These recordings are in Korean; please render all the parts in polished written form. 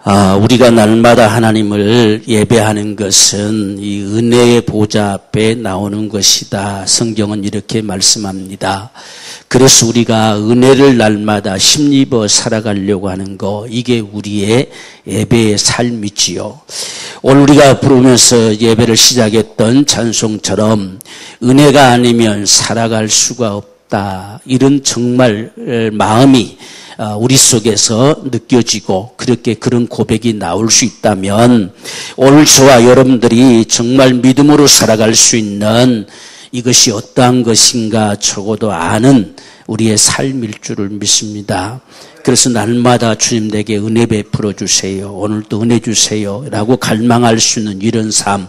우리가 날마다 하나님을 예배하는 것은 이 은혜의 보좌 앞에 나오는 것이다. 성경은 이렇게 말씀합니다. 그래서 우리가 은혜를 날마다 힘입어 살아가려고 하는 거, 이게 우리의 예배의 삶이지요. 오늘 우리가 부르면서 예배를 시작했던 찬송처럼 은혜가 아니면 살아갈 수가 없다. 이런 정말 마음이 우리 속에서 느껴지고 그렇게 그런 고백이 나올 수 있다면 오늘 저와 여러분들이 정말 믿음으로 살아갈 수 있는 이것이 어떠한 것인가 적어도 아는 우리의 삶일 줄을 믿습니다. 그래서 날마다 주님 내게 은혜 베풀어 주세요. 오늘도 은혜 주세요. 라고 갈망할 수 있는 이런 삶.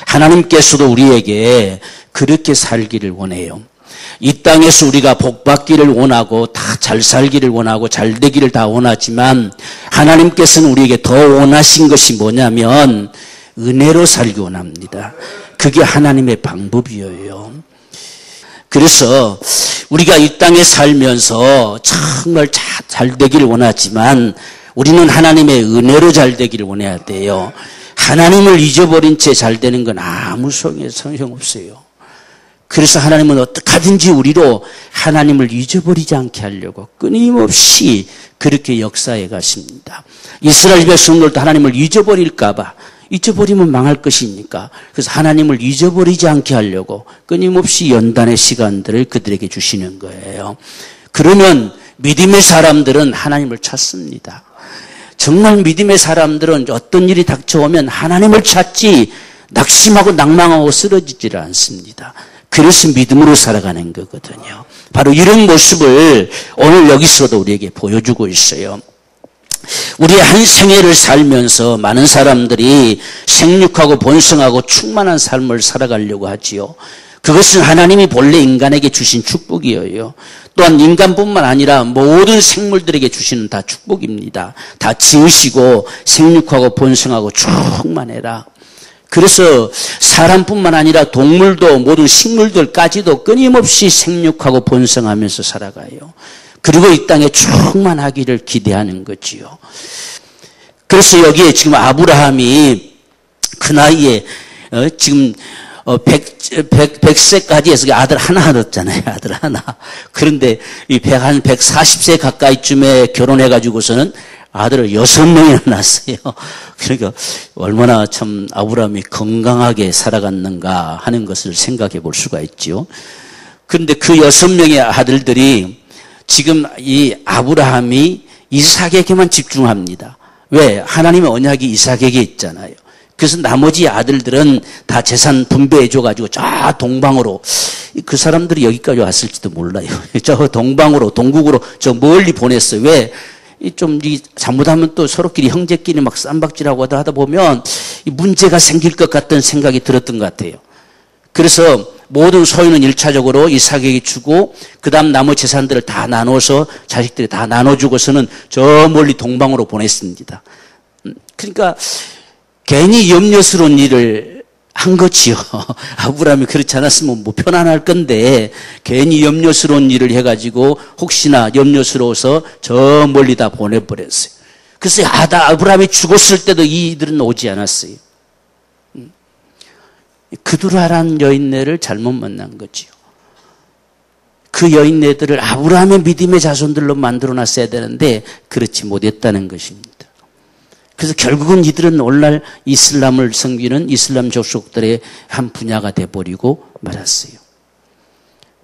하나님께서도 우리에게 그렇게 살기를 원해요. 이 땅에서 우리가 복 받기를 원하고 다 잘 살기를 원하고 잘 되기를 다 원하지만 하나님께서는 우리에게 더 원하신 것이 뭐냐면 은혜로 살기 원합니다. 그게 하나님의 방법이에요. 그래서 우리가 이 땅에 살면서 정말 잘 되기를 원하지만 우리는 하나님의 은혜로 잘 되기를 원해야 돼요. 하나님을 잊어버린 채 잘 되는 건 아무 소용없어요. 그래서 하나님은 어떻게 하든지 우리로 하나님을 잊어버리지 않게 하려고 끊임없이 그렇게 역사해 가십니다. 이스라엘 백성들도 하나님을 잊어버릴까 봐, 잊어버리면 망할 것이니까, 그래서 하나님을 잊어버리지 않게 하려고 끊임없이 연단의 시간들을 그들에게 주시는 거예요. 그러면 믿음의 사람들은 하나님을 찾습니다. 정말 믿음의 사람들은 어떤 일이 닥쳐오면 하나님을 찾지 낙심하고 낭망하고 쓰러지지를 않습니다. 그래서 믿음으로 살아가는 거거든요. 바로 이런 모습을 오늘 여기서도 우리에게 보여주고 있어요. 우리의 한 생애를 살면서 많은 사람들이 생육하고 번성하고 충만한 삶을 살아가려고 하지요. 그것은 하나님이 본래 인간에게 주신 축복이에요. 또한 인간뿐만 아니라 모든 생물들에게 주시는 다 축복입니다. 다 지으시고 생육하고 번성하고 충만해라. 그래서 사람뿐만 아니라 동물도 모든 식물들까지도 끊임없이 생육하고 번성하면서 살아가요. 그리고 이 땅에 충만하기를 기대하는 거지요. 그래서 여기에 지금 아브라함이 그 나이에 지금 100세까지 해서 아들 하나 얻었잖아요. 아들 하나. 그런데 한 140세 가까이쯤에 결혼해가지고서는 아들을 6명이나 낳았어요. 그러니까 얼마나 참 아브라함이 건강하게 살아갔는가 하는 것을 생각해 볼 수가 있죠. 그런데 그 6명의 아들들이 지금 이 아브라함이 이삭에게만 집중합니다. 왜? 하나님의 언약이 이삭에게 있잖아요. 그래서 나머지 아들들은 다 재산 분배해줘가지고 저 동방으로, 그 사람들이 여기까지 왔을지도 몰라요. 저 동방으로, 동국으로 저 멀리 보냈어요. 왜? 잘못하면 또 서로끼리 형제끼리 막 쌈박질하고 하다 보면 문제가 생길 것 같다는 생각이 들었던 것 같아요. 그래서 모든 소유는 1차적으로 이삭에게 주고 그 다음 나머지 재산들을 다 나눠서 자식들이 다 나눠주고서는 저 멀리 동방으로 보냈습니다. 그러니까 괜히 염려스러운 일을 한 거지요. 아브라함이 그렇지 않았으면 뭐 편안할 건데 괜히 염려스러운 일을 해가지고 혹시나 염려스러워서 저 멀리 다 보내버렸어요. 그래서 아브라함이 죽었을 때도 이들은 오지 않았어요. 그두라란 여인네를 잘못 만난 거지요. 그 여인네들을 아브라함의 믿음의 자손들로 만들어놨어야 되는데 그렇지 못했다는 것입니다. 그래서 결국은 이들은 오늘날 이슬람을 섬기는 이슬람 조속들의 한 분야가 돼버리고 말았어요.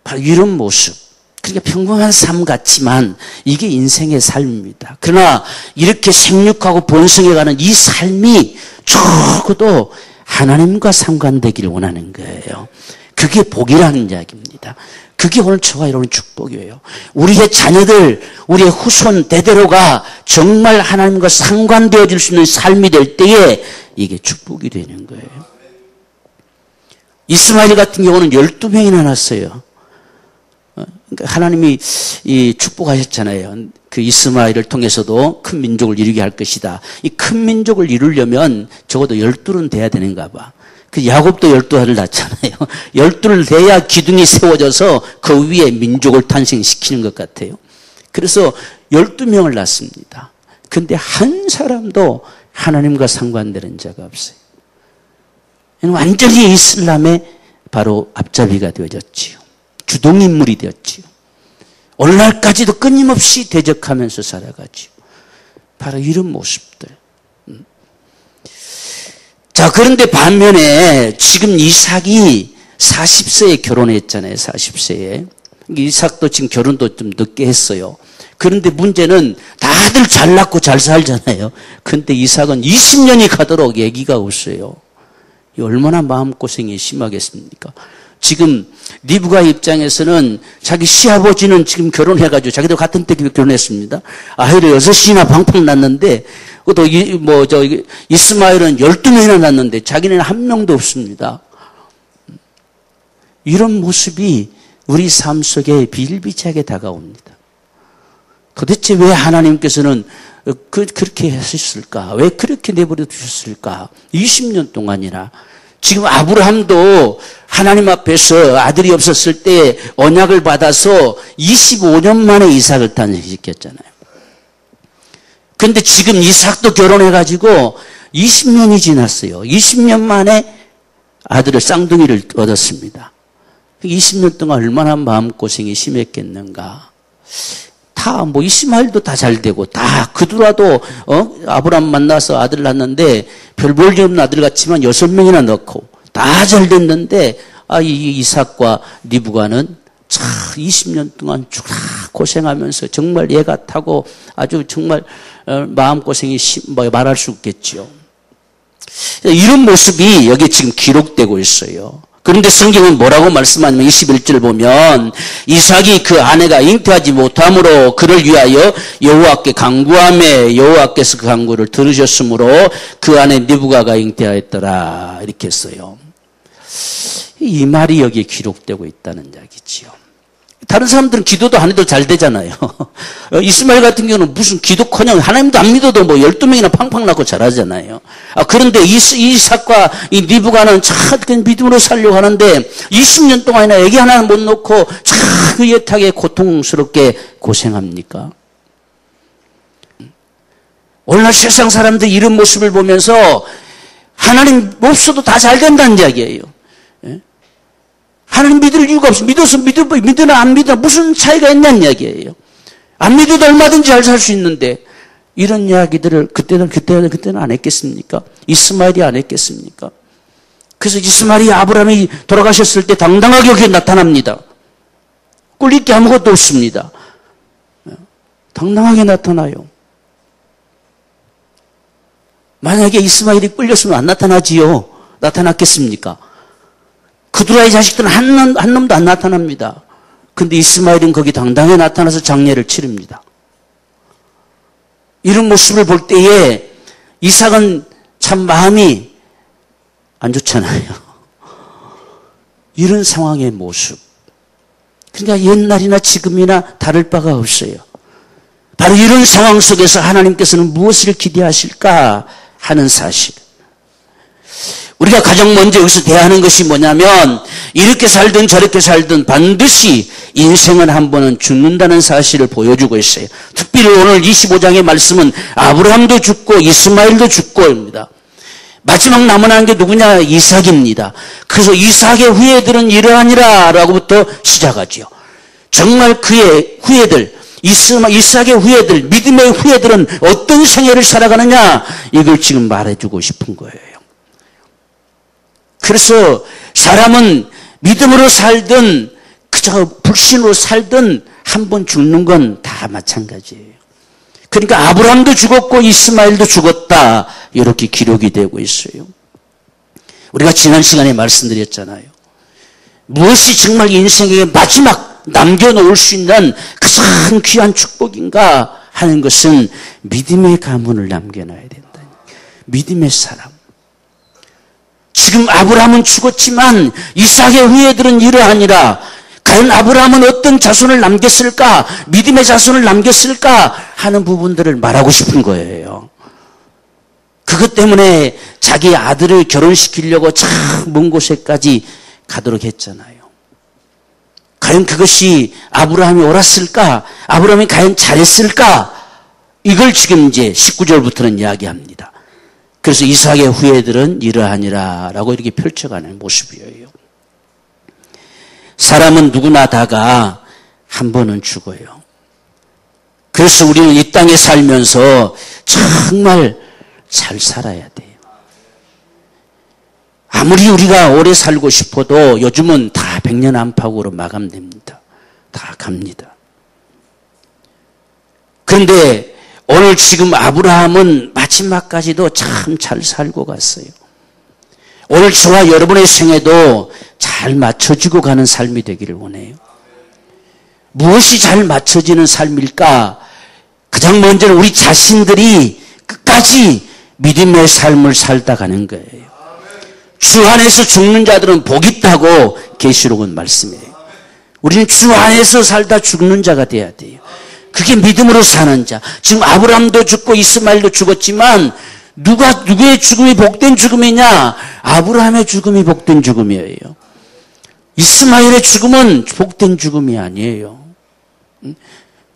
바로 이런 모습. 그러니까 평범한 삶 같지만 이게 인생의 삶입니다. 그러나 이렇게 생육하고 번성해가는 이 삶이 적어도 하나님과 상관되기를 원하는 거예요. 그게 복이라는 이야기입니다. 그게 오늘 저와 여러분의 축복이에요. 우리의 자녀들, 우리의 후손 대대로가 정말 하나님과 상관되어질 수 있는 삶이 될 때에 이게 축복이 되는 거예요. 이스마엘 같은 경우는 12명이나 낳았어요. 그러니까 하나님이 축복하셨잖아요. 그 이스마엘을 통해서도 큰 민족을 이루게 할 것이다. 이 큰 민족을 이루려면 적어도 12는 돼야 되는가 봐. 그 야곱도 12알을 낳잖아요. 12를 내야 기둥이 세워져서 그 위에 민족을 탄생시키는 것 같아요. 그래서 12명을 낳습니다. 근데 한 사람도 하나님과 상관되는 자가 없어요. 완전히 이슬람의 바로 앞잡이가 되어졌지요. 주동인물이 되었지요. 오늘날까지도 끊임없이 대적하면서 살아가지요. 바로 이런 모습들. 자, 그런데 반면에 지금 이삭이 40세에 결혼했잖아요. 40세에. 이삭도 지금 결혼도 좀 늦게 했어요. 그런데 문제는 다들 잘 낳고 잘 살잖아요. 그런데 이삭은 20년이 가도록 아기가 없어요. 얼마나 마음고생이 심하겠습니까? 지금 리브가 입장에서는 자기 시아버지는 지금 결혼해가지고 자기도 같은 때 결혼했습니다. 아이를 6이나 팡팡 낳았는데 또 이스마엘은 12명이나 낳았는데 자기는 한 명도 없습니다. 이런 모습이 우리 삶 속에 비일비재하게 다가옵니다. 도대체 왜 하나님께서는 그렇게 하셨을까? 왜 그렇게 내버려 두셨을까? 20년 동안이나. 지금 아브라함도 하나님 앞에서 아들이 없었을 때 언약을 받아서 25년 만에 이삭을 탄생시켰잖아요. 그런데 지금 이삭도 결혼해가지고 20년이 지났어요. 20년 만에 아들을 쌍둥이를 얻었습니다. 20년 동안 얼마나 마음고생이 심했겠는가. 다 이스마엘도 다 잘 되고 다 그두라도 아브라함 만나서 아들 낳았는데 별 볼일 없는 아들 같지만 6명이나 넣고 다 잘 됐는데 이 이삭과 리브가는 참 20년 동안 쭉 고생하면서 정말 애 같다고 아주 정말 마음고생이 말할 수 없겠죠. 이런 모습이 여기 지금 기록되고 있어요. 그런데 성경은 뭐라고 말씀하냐면 21절 보면 이삭이 그 아내가 잉태하지 못함으로 그를 위하여 여호와께 간구하며 여호와께서 그 간구를 들으셨으므로 그 아내 리브가가 잉태하였더라 이렇게 했어요. 이 말이 여기에 기록되고 있다는 이야기지요. 다른 사람들은 기도도 안 해도 잘 되잖아요. 이스마엘 같은 경우는 무슨 기도커녕 하나님도 안 믿어도 12명이나 팡팡 낳고 잘하잖아요. 그런데 이삭과 이 리브가는 참 믿음으로 살려고 하는데 20년 동안이나 애기 하나는 못 놓고 참 애타게 고통스럽게 고생합니까? 오늘날 세상 사람들이 이런 모습을 보면서 하나님 없어도 다 잘 된다는 이야기예요. 하나님 믿을 이유가 없어. 믿어서 믿으나 안 믿으나 무슨 차이가 있냐는 이야기예요. 안 믿어도 얼마든지 잘 살 수 있는데 이런 이야기들을 그때는 안 했겠습니까? 이스마엘이 안 했겠습니까? 그래서 이스마엘이 아브라함이 돌아가셨을 때 당당하게 여기 나타납니다. 꿀릴 게 아무것도 없습니다. 당당하게 나타나요. 만약에 이스마엘이 끌렸으면 안 나타나지요. 나타났겠습니까? 그두라의 자식들은 한 놈도 안 나타납니다. 근데 이스마엘은 거기 당당히 나타나서 장례를 치릅니다. 이런 모습을 볼 때에 이삭은 참 마음이 안 좋잖아요. 이런 상황의 모습. 그러니까 옛날이나 지금이나 다를 바가 없어요. 바로 이런 상황 속에서 하나님께서는 무엇을 기대하실까 하는 사실. 우리가 가장 먼저 여기서 대하는 것이 뭐냐면 이렇게 살든 저렇게 살든 반드시 인생은 한 번은 죽는다는 사실을 보여주고 있어요. 특별히 오늘 25장의 말씀은 아브라함도 죽고 이스마엘도 죽고입니다. 마지막 남아난 게 누구냐? 이삭입니다. 그래서 이삭의 후예들은 이러하니라 라고부터 시작하죠. 정말 그의 후예들, 이삭의 후예들, 믿음의 후예들은 어떤 생애를 살아가느냐? 이걸 지금 말해주고 싶은 거예요. 그래서 사람은 믿음으로 살든 그저 불신으로 살든 한 번 죽는 건 다 마찬가지예요. 그러니까 아브라함도 죽었고 이스마엘도 죽었다 이렇게 기록이 되고 있어요. 우리가 지난 시간에 말씀드렸잖아요. 무엇이 정말 인생의 마지막 남겨놓을 수 있는 가장 귀한 축복인가 하는 것은 믿음의 가문을 남겨놔야 된다. 믿음의 사람. 지금 아브라함은 죽었지만 이삭의 후예들은 이러하니라. 과연 아브라함은 어떤 자손을 남겼을까? 믿음의 자손을 남겼을까? 하는 부분들을 말하고 싶은 거예요. 그것 때문에 자기 아들을 결혼시키려고 참 먼 곳에까지 가도록 했잖아요. 과연 그것이 아브라함이 옳았을까? 아브라함이 과연 잘했을까? 이걸 지금 이제 19절부터는 이야기합니다. 그래서 이삭의 후예들은 이러하니라 라고 이렇게 펼쳐가는 모습이에요. 사람은 누구나 다가 한 번은 죽어요. 그래서 우리는 이 땅에 살면서 정말 잘 살아야 돼요. 아무리 우리가 오래 살고 싶어도 요즘은 다 100년 안팎으로 마감됩니다. 다 갑니다. 그런데 오늘 지금 아브라함은 마지막까지도 참 잘 살고 갔어요. 오늘 저와 여러분의 생애도 잘 맞춰지고 가는 삶이 되기를 원해요. 무엇이 잘 맞춰지는 삶일까? 가장 먼저는 우리 자신들이 끝까지 믿음의 삶을 살다 가는 거예요. 주 안에서 죽는 자들은 복 있다고 계시록은 말씀해요. 우리는 주 안에서 살다 죽는 자가 돼야 돼요. 그게 믿음으로 사는 자. 지금 아브라함도 죽고 이스마엘도 죽었지만 누구의 죽음이 복된 죽음이냐? 아브라함의 죽음이 복된 죽음이에요. 이스마엘의 죽음은 복된 죽음이 아니에요.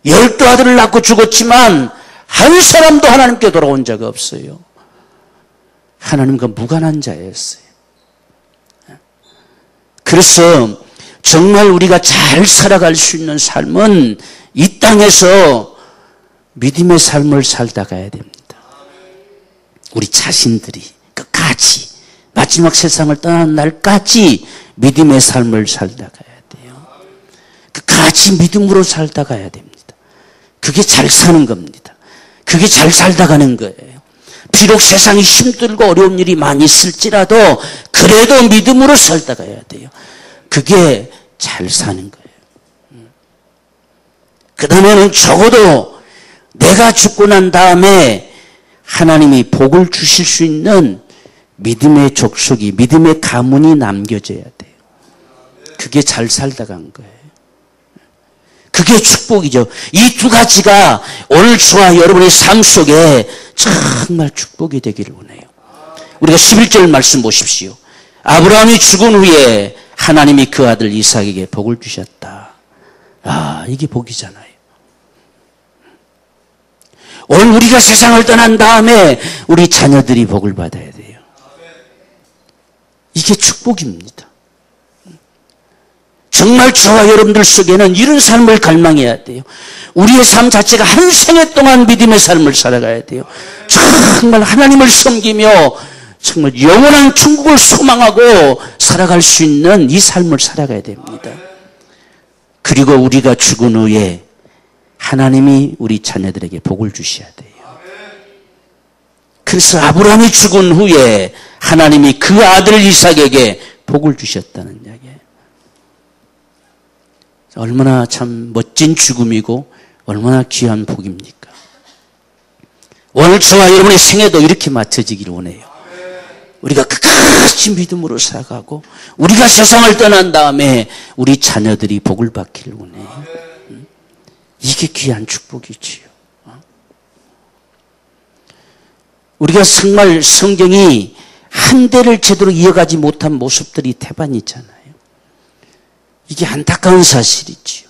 12 아들을 낳고 죽었지만 한 사람도 하나님께 돌아온 자가 없어요. 하나님과 무관한 자였어요. 그래서 정말 우리가 잘 살아갈 수 있는 삶은 이 땅에서 믿음의 삶을 살다 가야 됩니다. 우리 자신들이 끝까지 마지막 세상을 떠나는 날까지 믿음의 삶을 살다 가야 돼요. 끝까지 믿음으로 살다 가야 됩니다. 그게 잘 사는 겁니다. 그게 잘 살다 가는 거예요. 비록 세상이 힘들고 어려운 일이 많이 있을지라도 그래도 믿음으로 살다 가야 돼요. 그게 잘 사는 거예요. 그 다음에는 적어도 내가 죽고 난 다음에 하나님이 복을 주실 수 있는 믿음의 족속이, 믿음의 가문이 남겨져야 돼요. 그게 잘 살다 간 거예요. 그게 축복이죠. 이 두 가지가 오늘 저와 여러분의 삶 속에 정말 축복이 되기를 원해요. 우리가 11절 말씀 보십시오. 아브라함이 죽은 후에 하나님이 그 아들 이삭에게 복을 주셨다. 아, 이게 복이잖아요. 오늘 우리가 세상을 떠난 다음에 우리 자녀들이 복을 받아야 돼요. 이게 축복입니다. 정말 저와 여러분들 속에는 이런 삶을 갈망해야 돼요. 우리의 삶 자체가 한 생애 동안 믿음의 삶을 살아가야 돼요. 정말 하나님을 섬기며 정말 영원한 천국을 소망하고 살아갈 수 있는 이 삶을 살아가야 됩니다. 그리고 우리가 죽은 후에 하나님이 우리 자녀들에게 복을 주셔야 돼요. 그래서 아브라함이 죽은 후에 하나님이 그 아들 이삭에게 복을 주셨다는 이야기예요. 얼마나 참 멋진 죽음이고 얼마나 귀한 복입니까? 오늘 저와 여러분의 생애도 이렇게 맞춰지기를 원해요. 우리가 끝까지 믿음으로 살아가고 우리가 세상을 떠난 다음에 우리 자녀들이 복을 받기를 원해요. 이게 귀한 축복이지요. 우리가 정말 성경이 한 대를 제대로 이어가지 못한 모습들이 태반이잖아요. 이게 안타까운 사실이지요.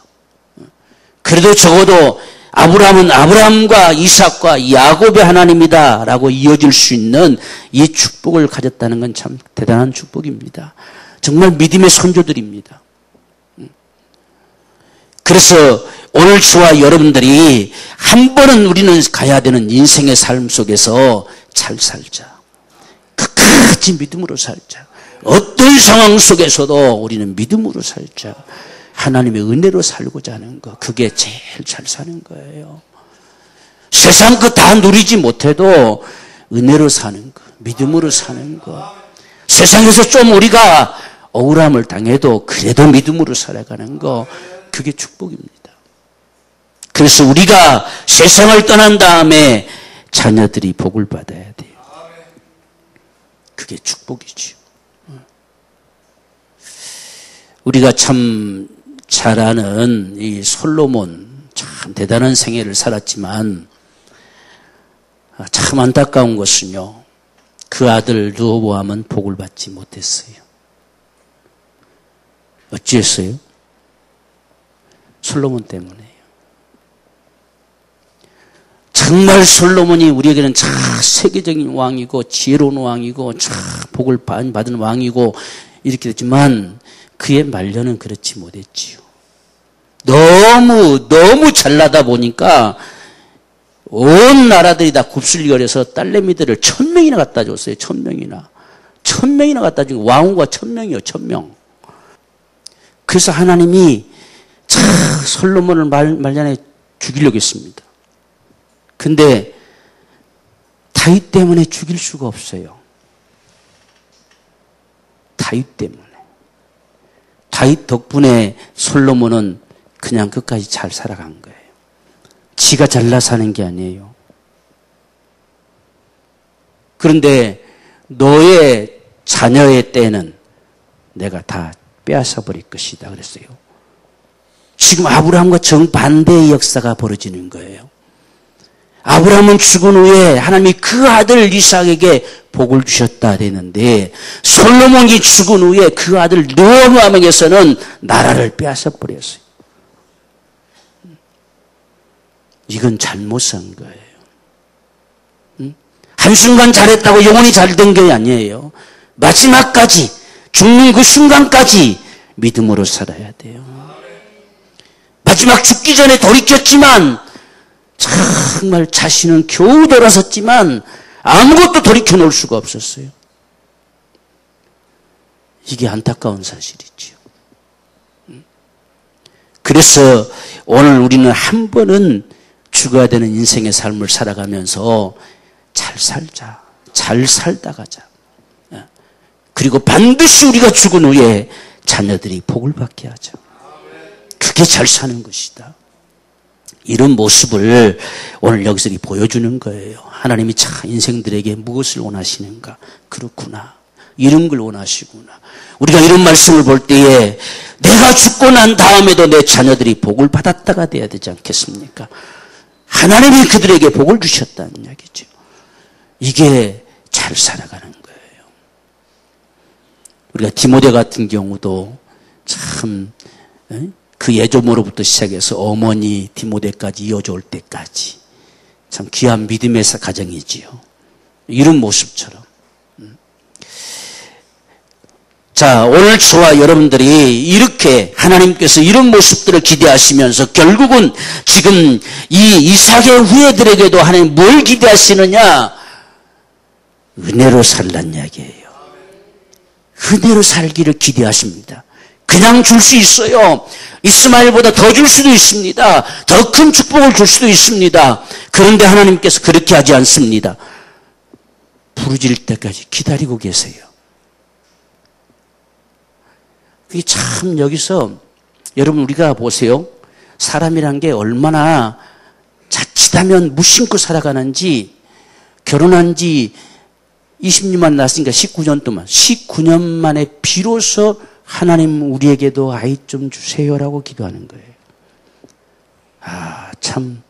그래도 적어도 아브라함은 아브라함과 이삭과 야곱의 하나님이다 라고 이어질 수 있는 이 축복을 가졌다는 건 참 대단한 축복입니다. 정말 믿음의 선조들입니다. 그래서 오늘 저와 여러분들이 한 번은 우리는 가야 되는 인생의 삶 속에서 잘 살자. 끝까지 믿음으로 살자. 어떤 상황 속에서도 우리는 믿음으로 살자. 하나님의 은혜로 살고자 하는 거. 그게 제일 잘 사는 거예요. 세상 거 다 누리지 못해도 은혜로 사는 거. 믿음으로 사는 거. 세상에서 좀 우리가 억울함을 당해도 그래도 믿음으로 살아가는 거. 그게 축복입니다. 그래서 우리가 세상을 떠난 다음에 자녀들이 복을 받아야 돼요. 그게 축복이죠. 우리가 참 잘 아는 이 솔로몬 참 대단한 생애를 살았지만 참 안타까운 것은요. 그 아들 르호보암은 복을 받지 못했어요. 어찌했어요? 솔로몬 때문에요. 참 정말 솔로몬이 우리에게는 참 세계적인 왕이고 지혜로운 왕이고 참 복을 받은 왕이고 이렇게 됐지만 그의 말년은 그렇지 못했지요. 너무 잘나다 보니까 온 나라들이 다 굽슬거려서 딸내미들을 1000명이나 갖다 줬어요. 1000명이나 갖다 주고 왕후가 1000명이요. 1000명. 그래서 하나님이 참 솔로몬을 말년에 죽이려고 했습니다. 근데 다윗 때문에 죽일 수가 없어요. 다윗 때문에. 다윗 덕분에 솔로몬은 그냥 끝까지 잘 살아간 거예요. 지가 잘나 사는 게 아니에요. 그런데 너의 자녀의 때는 내가 다 빼앗아 버릴 것이다 그랬어요. 지금 아브라함과 정반대의 역사가 벌어지는 거예요. 아브라함은 죽은 후에 하나님이 그 아들 이삭에게 복을 주셨다 그랬는데 솔로몬이 죽은 후에 그 아들 르호보암에게서는 나라를 빼앗아 버렸어요. 이건 잘못 산 거예요. 한순간 잘했다고 영원히 잘 된 게 아니에요. 마지막까지 죽는 그 순간까지 믿음으로 살아야 돼요. 마지막 죽기 전에 돌이켰지만 정말 자신은 겨우 돌아섰지만 아무것도 돌이켜 놓을 수가 없었어요. 이게 안타까운 사실이지요. 그래서 오늘 우리는 한 번은 죽어야 되는 인생의 삶을 살아가면서 잘 살자. 잘 살다 가자. 그리고 반드시 우리가 죽은 후에 자녀들이 복을 받게 하자. 그게 잘 사는 것이다. 이런 모습을 오늘 여기서 보여주는 거예요. 하나님이 참 인생들에게 무엇을 원하시는가. 그렇구나. 이런 걸 원하시구나. 우리가 이런 말씀을 볼 때에 내가 죽고 난 다음에도 내 자녀들이 복을 받았다가 돼야 되지 않겠습니까? 하나님이 그들에게 복을 주셨다는 이야기죠. 이게 잘 살아가는 거예요. 우리가 디모데 같은 경우도 참 그 예조모로부터 시작해서 어머니 디모데까지 이어져 올 때까지 참 귀한 믿음의 가정이지요. 이런 모습처럼. 자, 오늘 저와 여러분들이 이렇게 하나님께서 이런 모습들을 기대하시면서 결국은 지금 이 이삭의 후예들에게도 하나님 뭘 기대하시느냐? 은혜로 살란 이야기예요. 은혜로 살기를 기대하십니다. 그냥 줄 수 있어요. 이스마엘보다 더 줄 수도 있습니다. 더 큰 축복을 줄 수도 있습니다. 그런데 하나님께서 그렇게 하지 않습니다. 부르짖을 때까지 기다리고 계세요. 그게 참 여기서 여러분 우리가 보세요. 사람이란 게 얼마나 자칫하면 무심코 살아가는지 결혼한 지 20년만 났으니까 19년 동안 19년 만에 비로소 하나님 우리에게도 아이 좀 주세요라고 기도하는 거예요. 아, 참.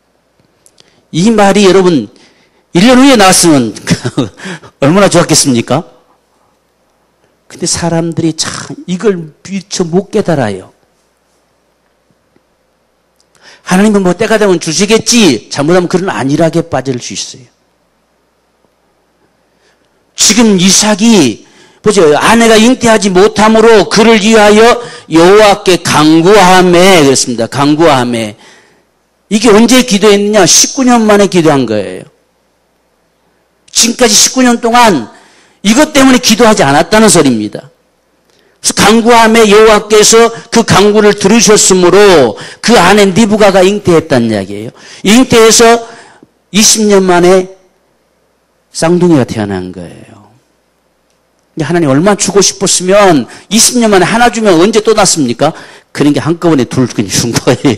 이 말이 여러분 1년 후에 나왔으면 얼마나 좋았겠습니까? 근데 사람들이 참 이걸 미처 못 깨달아요. 하나님은 뭐 때가 되면 주시겠지. 잘못하면 그런 안일하게 빠질 수 있어요. 지금 이삭이 보죠. 아내가 잉태하지 못함으로 그를 위하여 여호와께 간구하매 그랬습니다. 간구하매. 이게 언제 기도했느냐? 19년 만에 기도한 거예요. 지금까지 19년 동안 이것 때문에 기도하지 않았다는 소리입니다. 그래서 간구하매 여호와께서 그 간구를 들으셨으므로 그 아내 리브가가 잉태했다는 이야기예요. 잉태해서 20년 만에 쌍둥이가 태어난 거예요. 하나님 얼마나 주고 싶었으면 20년 만에 하나 주면 언제 또 낳습니까? 그러니까 한꺼번에 둘 그냥 준 거예요.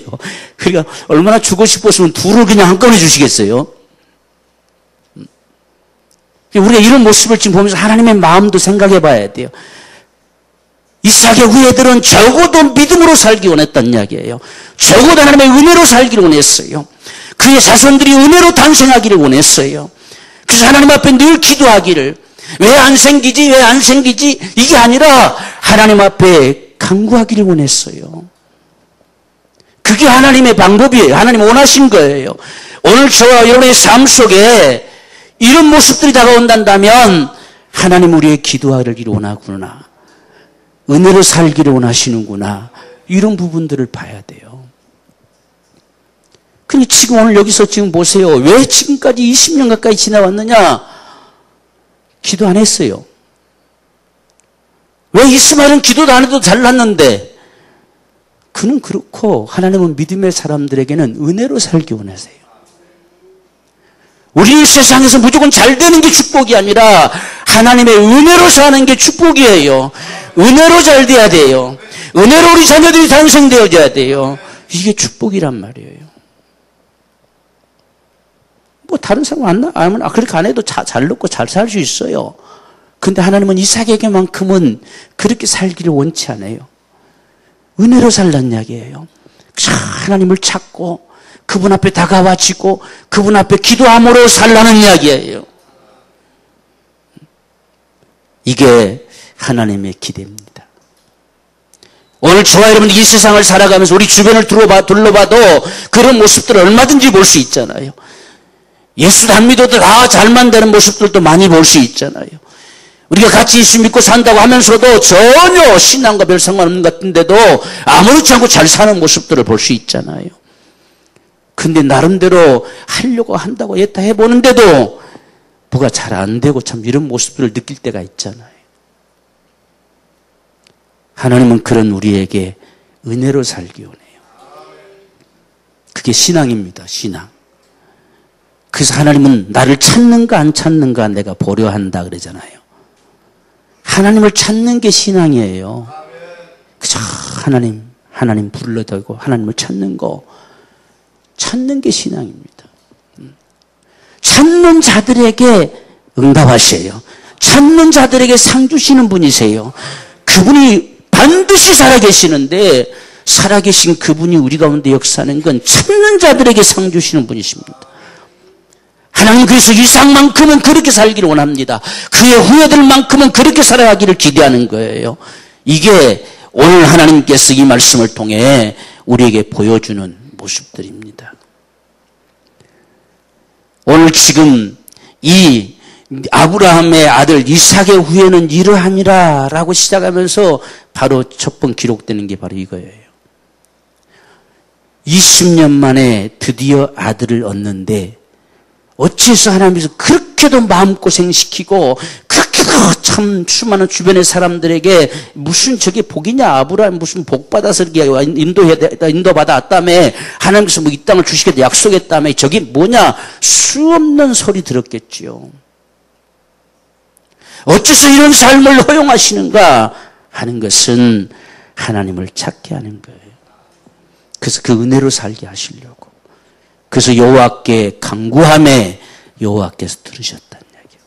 그러니까 얼마나 주고 싶었으면 둘을 그냥 한꺼번에 주시겠어요? 우리가 이런 모습을 지금 보면서 하나님의 마음도 생각해 봐야 돼요. 이삭의 후예들은 적어도 믿음으로 살기 원했다는 이야기예요. 적어도 하나님의 은혜로 살기를 원했어요. 그의 자손들이 은혜로 탄생하기를 원했어요. 그래서 하나님 앞에 늘 기도하기를 왜 안 생기지? 왜 안 생기지? 이게 아니라 하나님 앞에 간구하기를 원했어요. 그게 하나님의 방법이에요. 하나님 원하신 거예요. 오늘 저와 여러분의 삶 속에 이런 모습들이 다가온다면 하나님 우리의 기도하기를 원하구나. 은혜로 살기를 원하시는구나. 이런 부분들을 봐야 돼요. 근데 지금 오늘 여기서 지금 보세요. 왜 지금까지 20년 가까이 지나왔느냐? 기도 안 했어요. 왜 이스마엘은 기도도 안 해도 잘났는데? 그는 그렇고 하나님은 믿음의 사람들에게는 은혜로 살기 원하세요. 우리 세상에서 무조건 잘 되는 게 축복이 아니라 하나님의 은혜로 사는 게 축복이에요. 은혜로 잘 돼야 돼요. 은혜로 우리 자녀들이 탄생되어져야 돼요. 이게 축복이란 말이에요. 뭐 다른 사람 그렇게 안 해도 잘 먹고 잘 살 수 있어요. 근데 하나님은 이삭에게만큼은 그렇게 살기를 원치 않아요. 은혜로 살란 이야기예요. 하나님을 찾고 그분 앞에 다가와지고 그분 앞에 기도함으로 살라는 이야기예요. 이게 하나님의 기대입니다. 오늘 저와 여러분 이 세상을 살아가면서 우리 주변을 둘러봐도 그런 모습들을 얼마든지 볼 수 있잖아요. 예수 안 믿어도 다 잘만 되는 모습들도 많이 볼 수 있잖아요. 우리가 같이 예수 믿고 산다고 하면서도 전혀 신앙과 별 상관없는 것 같은데도 아무렇지 않고 잘 사는 모습들을 볼 수 있잖아요. 근데 나름대로 하려고 한다고 했다 해보는데도 뭐가 잘 안 되고 참 이런 모습들을 느낄 때가 있잖아요. 하나님은 그런 우리에게 은혜로 살기 원해요. 그게 신앙입니다. 신앙. 그래서 하나님은 나를 찾는가 안 찾는가 내가 보려 한다 그러잖아요. 하나님을 찾는 게 신앙이에요. 그저 하나님 불러들고 하나님을 찾는 게 신앙입니다. 찾는 자들에게 응답하세요. 찾는 자들에게 상 주시는 분이세요. 그분이 반드시 살아계시는데 살아계신 그분이 우리 가운데 역사하는 건 찾는 자들에게 상 주시는 분이십니다. 하나님 그래서 이삭만큼은 그렇게 살기를 원합니다. 그의 후예들만큼은 그렇게 살아가기를 기대하는 거예요. 이게 오늘 하나님께서 이 말씀을 통해 우리에게 보여주는 모습들입니다. 오늘 지금 이 아브라함의 아들 이삭의 후예는 이러하니라 라고 시작하면서 바로 첫 번 기록되는 게 바로 이거예요. 20년 만에 드디어 아들을 얻는데 어찌해서 하나님께서 그렇게도 마음고생시키고 그렇게도 참 수많은 주변의 사람들에게 무슨 저게 복이냐 아브라함 무슨 복받아서 이렇게 인도받아 왔다며 하나님께서 뭐 이 땅을 주시겠다 약속했다며 저게 뭐냐 수없는 소리 들었겠지요. 어째서 이런 삶을 허용하시는가 하는 것은 하나님을 찾게 하는 거예요. 그래서 그 은혜로 살게 하시려고. 그래서 여호와께 간구함에 여호와께서 들으셨다는 이야기예요.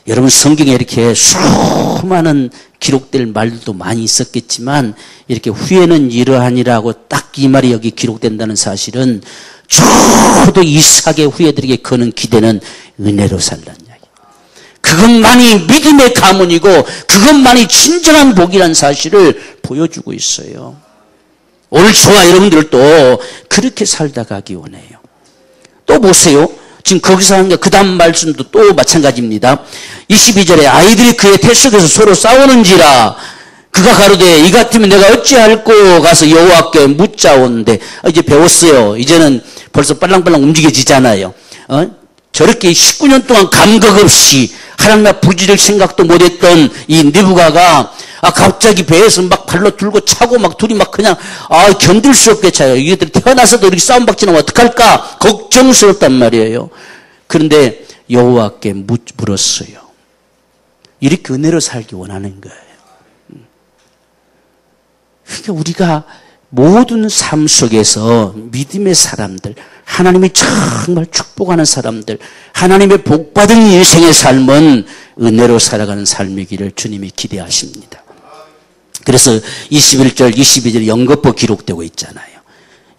여러분 성경에 이렇게 수많은 기록될 말들도 많이 있었겠지만 이렇게 후에는 이러하니라고 딱 이 말이 여기 기록된다는 사실은 저도 이삭의 후예들에게 거는 기대는 은혜로 살라는 이야기. 그것만이 믿음의 가문이고 그것만이 진정한 복이라는 사실을 보여주고 있어요. 오늘 저와 여러분들도 그렇게 살다 가기 원해요. 또 보세요. 지금 거기서 하는 게 그 다음 말씀도 또 마찬가지입니다. 22절에 아이들이 그의 태속에서 서로 싸우는지라 그가 가로되 이 같으면 내가 어찌할꼬 가서 여호와께 묻자온데 이제 배웠어요. 이제는 벌써 빨랑빨랑 움직여지잖아요. 저렇게 19년 동안 감각 없이 하나님 앞 부지를 생각도 못했던 이 느부가가 갑자기 배에서 막 발로 들고 차고 막 둘이 막 그냥 견딜 수 없게 차요. 이것들이 태어나서도 이렇게 싸움박지 나면 어떡할까 걱정스럽단 말이에요. 그런데 여호와께 물었어요. 이렇게 은혜로 살기 원하는 거예요. 그러니까 우리가 모든 삶 속에서 믿음의 사람들, 하나님이 정말 축복하는 사람들, 하나님의 복받은 인생의 삶은 은혜로 살아가는 삶이기를 주님이 기대하십니다. 그래서 21절, 22절 연거푸 기록되고 있잖아요.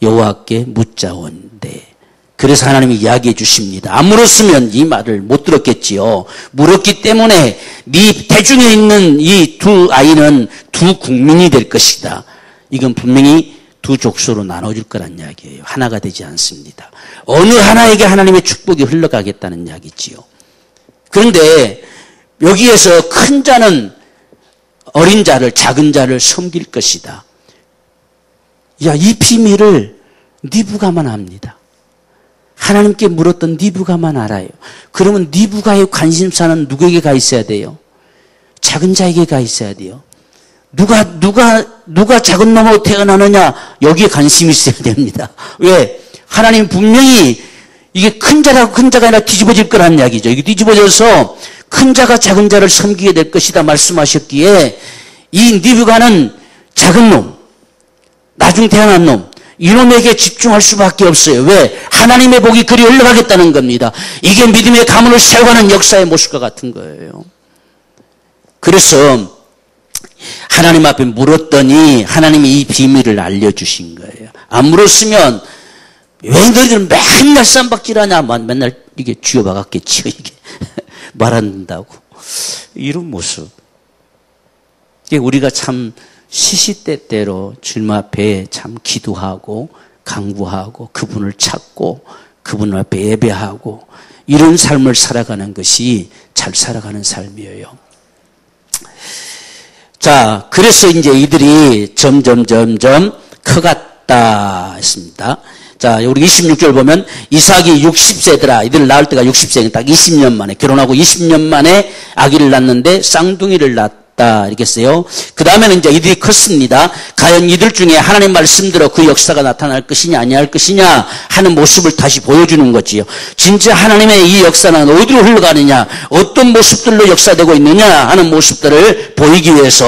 여호와께 묻자온대. 그래서 하나님이 이야기해 주십니다. 안 물었으면 이 말을 못 들었겠지요. 물었기 때문에 네 태중에 있는 이 두 아이는 두 국민이 될 것이다. 이건 분명히 두 족속으로 나눠줄 거란 이야기예요. 하나가 되지 않습니다. 어느 하나에게 하나님의 축복이 흘러가겠다는 이야기지요. 그런데 여기에서 큰 자는 어린 자를, 작은 자를 섬길 것이다. 야, 이 비밀을 니부가만 압니다. 하나님께 물었던 니부가만 알아요. 그러면 니부가의 관심사는 누구에게 가 있어야 돼요? 작은 자에게 가 있어야 돼요. 누가 작은 놈으로 태어나느냐? 여기에 관심이 있어야 됩니다. 왜? 하나님 분명히 이게 큰 자가 아니라 뒤집어질 거라는 이야기죠. 이게 뒤집어져서 큰 자가 작은 자를 섬기게 될 것이다 말씀하셨기에 이 니부가는 작은 놈, 나중 태어난 놈, 이놈에게 집중할 수밖에 없어요. 왜? 하나님의 복이 그리 흘러가겠다는 겁니다. 이게 믿음의 가문을 세워가는 역사의 모습과 같은 거예요. 그래서 하나님 앞에 물었더니 하나님이 이 비밀을 알려주신 거예요. 안 물었으면 왜 너희들은 맨날 쌈박질하냐? 맨날 이게 쥐어박았겠지요. 이게 말 안 듣는다고. 이런 모습. 우리가 참 시시때때로 주님 앞에 참 기도하고 간구하고 그분을 찾고 그분 앞에 예배하고 이런 삶을 살아가는 것이 잘 살아가는 삶이에요. 자, 그래서 이제 이들이 점점 커갔다 했습니다. 자, 우리 26절 보면 이삭이 60세더라. 이들 낳을 때가 60세, 딱 20년 만에, 결혼하고 20년 만에 아기를 낳는데 쌍둥이를 낳았다. 이렇게 써요. 그 다음에는 이제 이들이 컸습니다. 과연 이들 중에 하나님 말씀대로 그 역사가 나타날 것이냐 아니할 것이냐 하는 모습을 다시 보여주는 거지요. 진짜 하나님의 이 역사는 어디로 흘러가느냐, 어떤 모습들로 역사되고 있느냐 하는 모습들을 보이기 위해서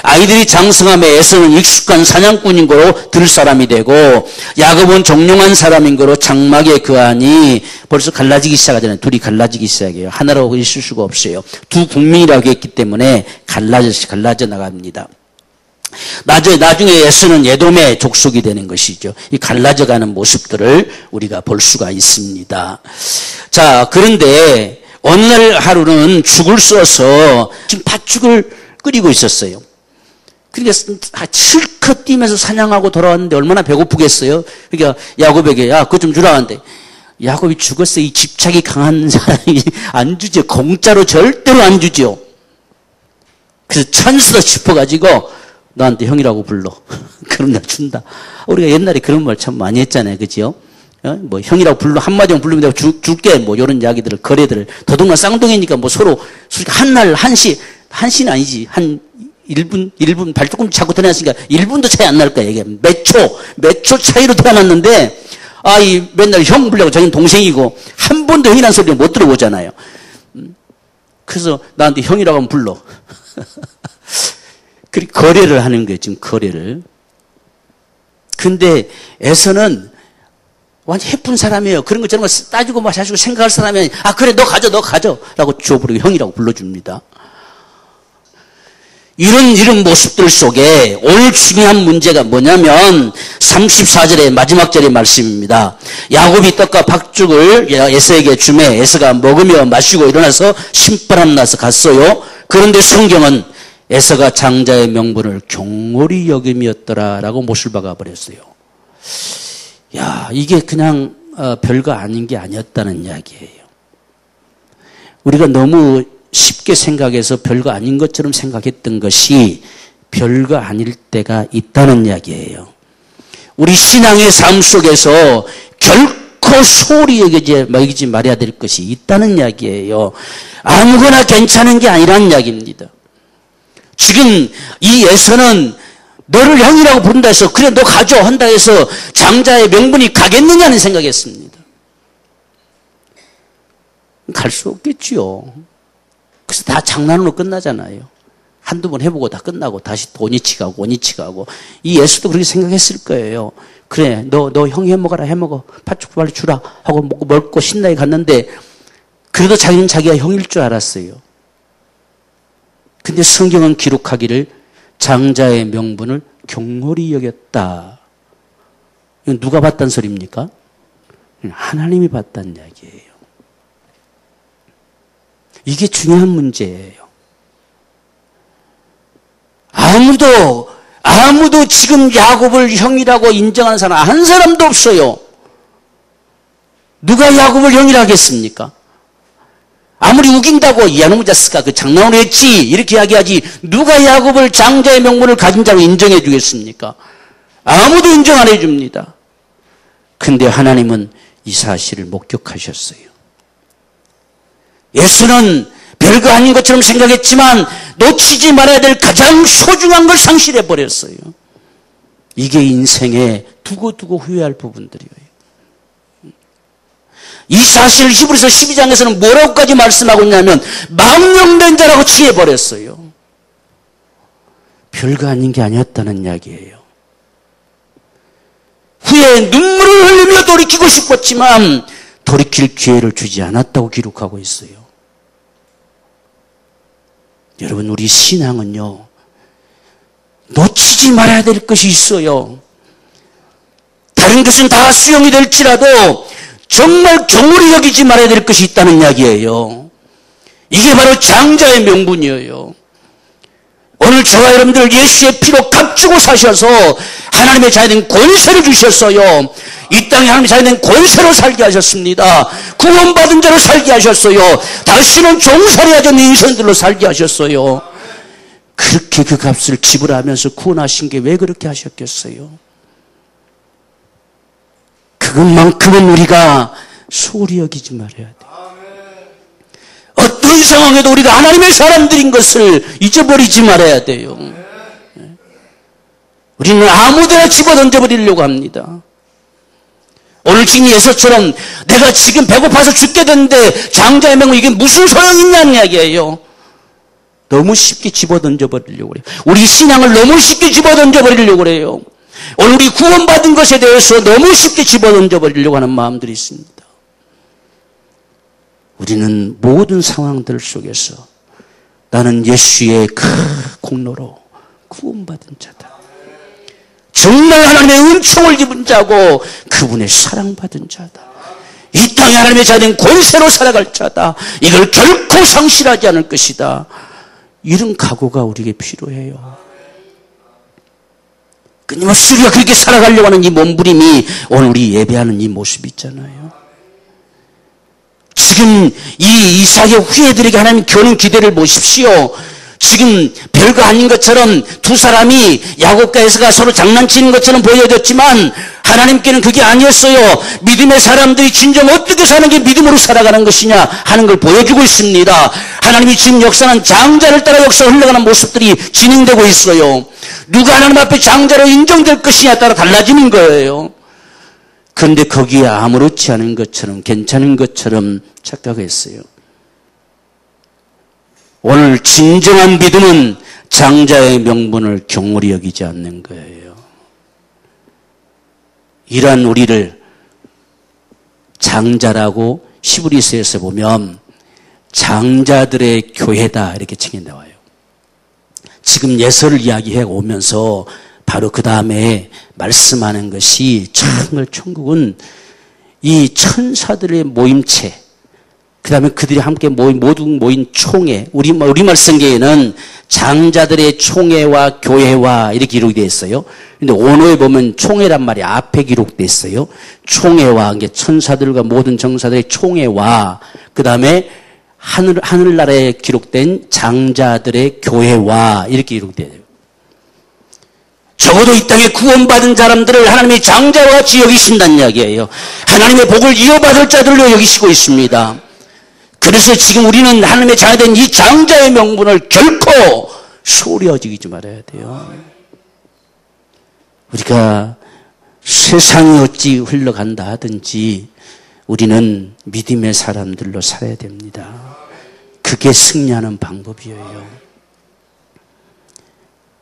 아이들이 장성함에 에서는 익숙한 사냥꾼인 거로 들 사람이 되고 야곱은 종용한 사람인 거로 장막에 거하니 벌써 갈라지기 시작하잖아요. 둘이 갈라지기 시작해요. 하나로 있을 수가 없어요. 두 국민이라고 했기 때문에 갈라져 나갑니다. 나중에 에서는 에돔의 족속이 되는 것이죠. 이 갈라져가는 모습들을 우리가 볼 수가 있습니다. 자, 그런데 어느 날 하루는 죽을 써서 지금 팥죽을 끓이고 있었어요. 그러니까 실컷 뛰면서 사냥하고 돌아왔는데 얼마나 배고프겠어요. 그러니까 야곱에게 야, 그거 좀 주라 하는데 야곱이 죽었어. 이 집착이 강한 사람이 안 주죠. 공짜로 절대로 안 주죠. 그래서 찬스도 싶어가지고 너한테 형이라고 불러. 그럼 내가 준다. 우리가 옛날에 그런 말 참 많이 했잖아요. 그죠? 뭐 형이라고 불러. 한마디만 부르면 내가 줄게. 뭐 이런 이야기들을, 거래들을. 더더구나 쌍둥이니까 뭐 서로 한날, 한시는 아니지. 한 1분 발조금 자꾸 태어났으니까 1분도 차이 안 날 거야. 이게 몇 초 차이로 태어났는데 이 맨날 형 부르려고 자기는 동생이고 한 번도 형이라는 소리를 못 들어보잖아요. 그래서 나한테 형이라고 하면 불러. 그리고 거래를 하는 거예요, 지금 거래를. 근데 에서는 완전 예쁜 사람이에요. 그런 거 저런 거 따지고 마시고 생각할 사람이 아니에요. 그래, 너 가져. 라고 줘버리고 형이라고 불러줍니다. 이런 모습들 속에 오늘 중요한 문제가 뭐냐면 34절의 마지막 절의 말씀입니다. 야곱이 떡과 팥죽을 에서에게 주매 에서가 먹으며 마시고 일어나서 신바람 나서 갔어요. 그런데 성경은 에서가 장자의 명분을 경홀히 여김이었더라라고 못을 박아 버렸어요. 야, 이게 그냥 별거 아닌 게 아니었다는 이야기예요. 우리가 너무 쉽게 생각해서 별거 아닌 것처럼 생각했던 것이 별거 아닐 때가 있다는 이야기예요. 우리 신앙의 삶 속에서 결코 소홀히 여기지 말아야 될 것이 있다는 이야기예요. 아무거나 괜찮은 게 아니라는 이야기입니다. 지금 이 에서는 너를 형이라고 부른다 해서 그래 너 가져 한다 해서 장자의 명분이 가겠느냐는 생각했습니다. 갈 수 없겠지요. 그래서 다 장난으로 끝나잖아요. 한두 번 해보고 다 끝나고 다시 원위치 가고 이 예수도 그렇게 생각했을 거예요. 그래 너 형이 해먹어 팥죽 빨리 주라 하고 먹고 신나게 갔는데 그래도 자기는 자기가 형일 줄 알았어요. 근데 성경은 기록하기를 장자의 명분을 경홀히 여겼다. 이건 누가 봤단 소리입니까? 하나님이 봤다는 이야기예요. 이게 중요한 문제예요. 아무도 지금 야곱을 형이라고 인정하는 사람 한 사람도 없어요. 누가 야곱을 형이라고 하겠습니까? 아무리 우긴다고 야놈의 자식아 그 장난으로 했지 이렇게 이야기하지 누가 야곱을 장자의 명분을 가진 자로 인정해 주겠습니까? 아무도 인정 안 해줍니다. 근데 하나님은 이 사실을 목격하셨어요. 예수는 별거 아닌 것처럼 생각했지만 놓치지 말아야 될 가장 소중한 걸 상실해 버렸어요. 이게 인생에 두고두고 후회할 부분들이에요. 이 사실을 히브리서 12장에서는 뭐라고까지 말씀하고 있냐면 망령된 자라고 칭해버렸어요. 별거 아닌 게 아니었다는 이야기예요. 후에 눈물을 흘리며 돌이키고 싶었지만 돌이킬 기회를 주지 않았다고 기록하고 있어요. 여러분 우리 신앙은요 놓치지 말아야 될 것이 있어요. 다른 것은 다 수용이 될지라도 정말 경홀히 여기지 말아야 될 것이 있다는 이야기예요. 이게 바로 장자의 명분이에요. 오늘 저와 여러분들 예수의 피로 값주고 사셔서 하나님의 자녀된 권세를 주셨어요. 이 땅에 하나님의 자녀된 권세로 살게 하셨습니다. 구원받은 자로 살게 하셨어요. 다시는 종살이하지 않는 인생들로 살게 하셨어요. 그렇게 그 값을 지불하면서 구원하신 게 왜 그렇게 하셨겠어요? 그것만큼은 우리가 소홀히 여기지 말아야 돼요. 어떤 상황에도 우리가 하나님의 사람들인 것을 잊어버리지 말아야 돼요. 우리는 아무데나 집어던져버리려고 합니다. 오늘 지금 예서처럼 내가 지금 배고파서 죽게 됐는데 장자의 명분 이게 무슨 소용이 있냐는 이야기예요. 너무 쉽게 집어던져버리려고 그래요. 우리 신앙을 너무 쉽게 집어던져버리려고 그래요. 오늘 우리 구원받은 것에 대해서 너무 쉽게 집어던져버리려고 하는 마음들이 있습니다. 우리는 모든 상황들 속에서 나는 예수의 그 공로로 구원받은 자다. 정말 하나님의 은총을 입은 자고 그분의 사랑받은 자다. 이 땅에 하나님의 자녀된 권세로 살아갈 자다. 이걸 결코 상실하지 않을 것이다. 이런 각오가 우리에게 필요해요. 끊임없이 우리가 그렇게 살아가려고 하는 이 몸부림이 오늘 우리 예배하는 이 모습이 있잖아요. 지금 이 이삭의 후예들에게 하나님 교는 기대를 보십시오. 지금 별거 아닌 것처럼 두 사람이 야곱과 에서가 서로 장난치는 것처럼 보여졌지만 하나님께는 그게 아니었어요. 믿음의 사람들이 진정 어떻게 사는 게 믿음으로 살아가는 것이냐 하는 걸 보여주고 있습니다. 하나님이 지금 역사는 장자를 따라 역사가 흘러가는 모습들이 진행되고 있어요. 누가 하나님 앞에 장자로 인정될 것이냐에 따라 달라지는 거예요. 그런데 거기에 아무렇지 않은 것처럼 괜찮은 것처럼 착각했어요. 오늘 진정한 믿음은 장자의 명분을 경홀히 여기지 않는 거예요. 이러한 우리를 장자라고 히브리서에서 보면 장자들의 교회다 이렇게 칭해 나와요. 지금 예서를 이야기해 오면서 바로 그 다음에 말씀하는 것이 정말 천국은 이 천사들의 모임체, 그 다음에 그들이 함께 모두 모인 총회, 우리말 성경에는 장자들의 총회와 교회와 이렇게 기록이 되어 있어요. 근데 원어에 보면 총회란 말이 앞에 기록되어 있어요. 총회와, 천사들과 모든 정사들의 총회와, 그 다음에 하늘나라에 기록된 장자들의 교회와 이렇게 기록되어 있어요. 적어도 이 땅에 구원받은 사람들을 하나님의 장자와 같이 여기신다는 이야기예요. 하나님의 복을 이어받을 자들로 여기시고 있습니다. 그래서 지금 우리는 하나님의 자녀된 이 장자의 명분을 결코 소홀히 여기지 말아야 돼요. 우리가 세상이 어찌 흘러간다 하든지 우리는 믿음의 사람들로 살아야 됩니다. 그게 승리하는 방법이에요.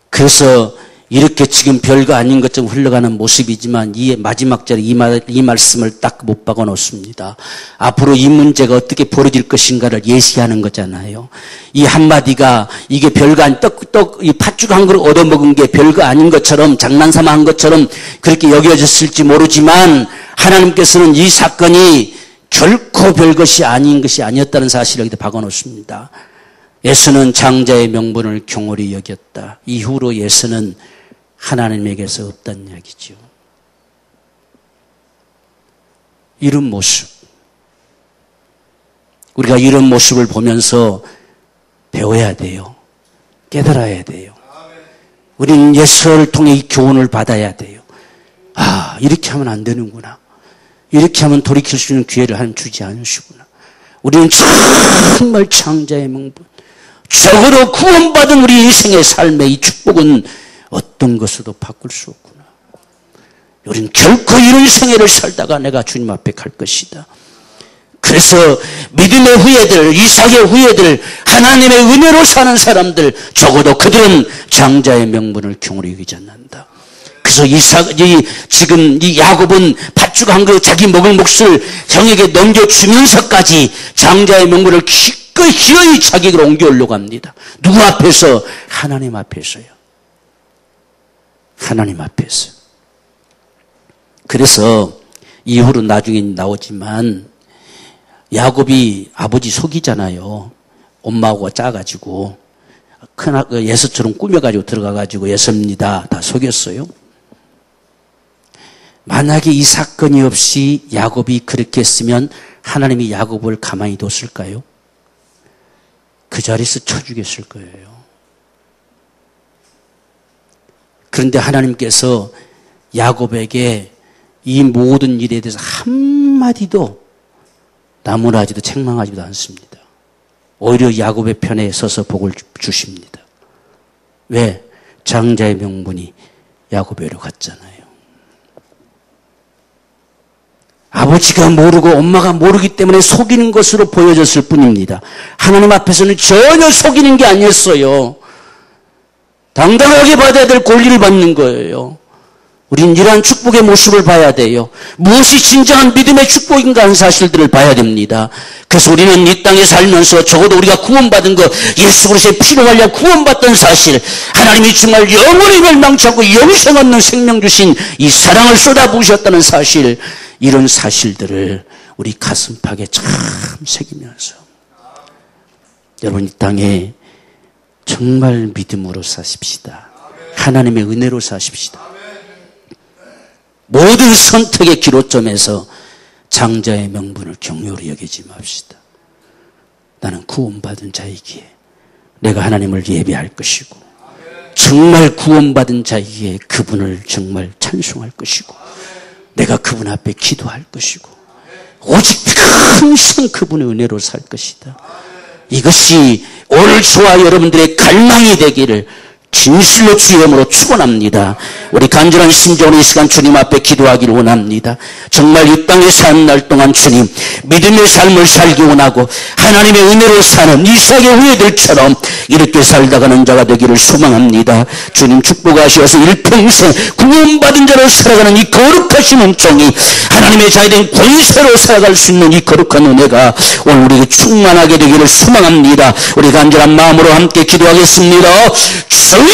그래서 이렇게 지금 별거 아닌 것처럼 흘러가는 모습이지만 이 마지막 절에 이 말씀을 딱 못 박아 놓습니다. 앞으로 이 문제가 어떻게 벌어질 것인가를 예시하는 거잖아요. 이 한마디가 이게 별거 아닌 이 팥죽 한 그릇 얻어먹은 게 별거 아닌 것처럼 장난삼아 한 것처럼 그렇게 여겨졌을지 모르지만 하나님께서는 이 사건이 결코 별것이 아닌 것이 아니었다는 사실을 여기다 박아 놓습니다. 예수는 장자의 명분을 경홀히 여겼다. 이후로 예수는 하나님에게서 없다는 이야기죠. 이런 모습. 우리가 이런 모습을 보면서 배워야 돼요. 깨달아야 돼요. 우리는 예수를 통해 이 교훈을 받아야 돼요. 아, 이렇게 하면 안 되는구나. 이렇게 하면 돌이킬 수 있는 기회를 하나님 주지 않으시구나. 우리는 정말 창자의 명분. 적어도 구원받은 우리 인생의 삶의 이 축복은 어떤 것으로도 바꿀 수 없구나. 우리는 결코 이런 생애를 살다가 내가 주님 앞에 갈 것이다. 그래서 믿음의 후예들, 이삭의 후예들, 하나님의 은혜로 사는 사람들, 적어도 그들은 장자의 명분을 경홀히 여기지 않는다. 그래서 지금 이 야곱은 밭주가 그 자기 먹을 몫을 형에게 넘겨주면서까지 장자의 명분을 기어이 자기에게로 옮겨오려고 합니다. 누구 앞에서? 하나님 앞에서요. 하나님 앞에서. 그래서 이후로 나중에 나오지만 야곱이 아버지 속이잖아요. 엄마하고 짜가지고 큰 예서처럼 꾸며가지고 들어가가지고 예서입니다. 다 속였어요. 만약에 이 사건이 없이 야곱이 그렇게 했으면 하나님이 야곱을 가만히 뒀을까요? 그 자리에서 쳐 죽였을 거예요. 그런데 하나님께서 야곱에게 이 모든 일에 대해서 한마디도 나무라지도 책망하지도 않습니다. 오히려 야곱의 편에 서서 복을 주십니다. 왜? 장자의 명분이 야곱에로 갔잖아요. 아버지가 모르고 엄마가 모르기 때문에 속이는 것으로 보여졌을 뿐입니다. 하나님 앞에서는 전혀 속이는 게 아니었어요. 당당하게 받아야 될 권리를 받는 거예요. 우린 이러한 축복의 모습을 봐야 돼요. 무엇이 진정한 믿음의 축복인가 하는 사실들을 봐야 됩니다. 그래서 우리는 이 땅에 살면서 적어도 우리가 구원받은 것, 예수 그리스도의 피로 말려 구원받던 사실, 하나님이 정말 영원히 멸망치 않고 영생 없는 생명 주신 이 사랑을 쏟아부으셨다는 사실, 이런 사실들을 우리 가슴팍에 참 새기면서 여러분 이 땅에 정말 믿음으로 사십시다. 하나님의 은혜로 사십시다. 모든 선택의 기로점에서 장자의 명분을 경멸히 여기지 맙시다. 나는 구원받은 자이기에 내가 하나님을 예배할 것이고 정말 구원받은 자이기에 그분을 정말 찬송할 것이고 내가 그분 앞에 기도할 것이고 오직 항상 그분의 은혜로 살 것이다. 이것이 오늘 저와 여러분들의 갈망이 되기를 진실로 주의 이름으로 축원합니다. 우리 간절한 심정으로 이 시간 주님 앞에 기도하기를 원합니다. 정말 이 땅에 사는 날 동안 주님 믿음의 삶을 살기 원하고 하나님의 은혜로 사는 이삭의 후예들처럼 이렇게 살다가는 자가 되기를 소망합니다. 주님 축복하시어서 일평생 구원받은 자로 살아가는 이 거룩하신 은총이 하나님의 자유된 권세로 살아갈 수 있는 이 거룩한 은혜가 오늘 우리에게 충만하게 되기를 소망합니다. 우리 간절한 마음으로 함께 기도하겠습니다. 주여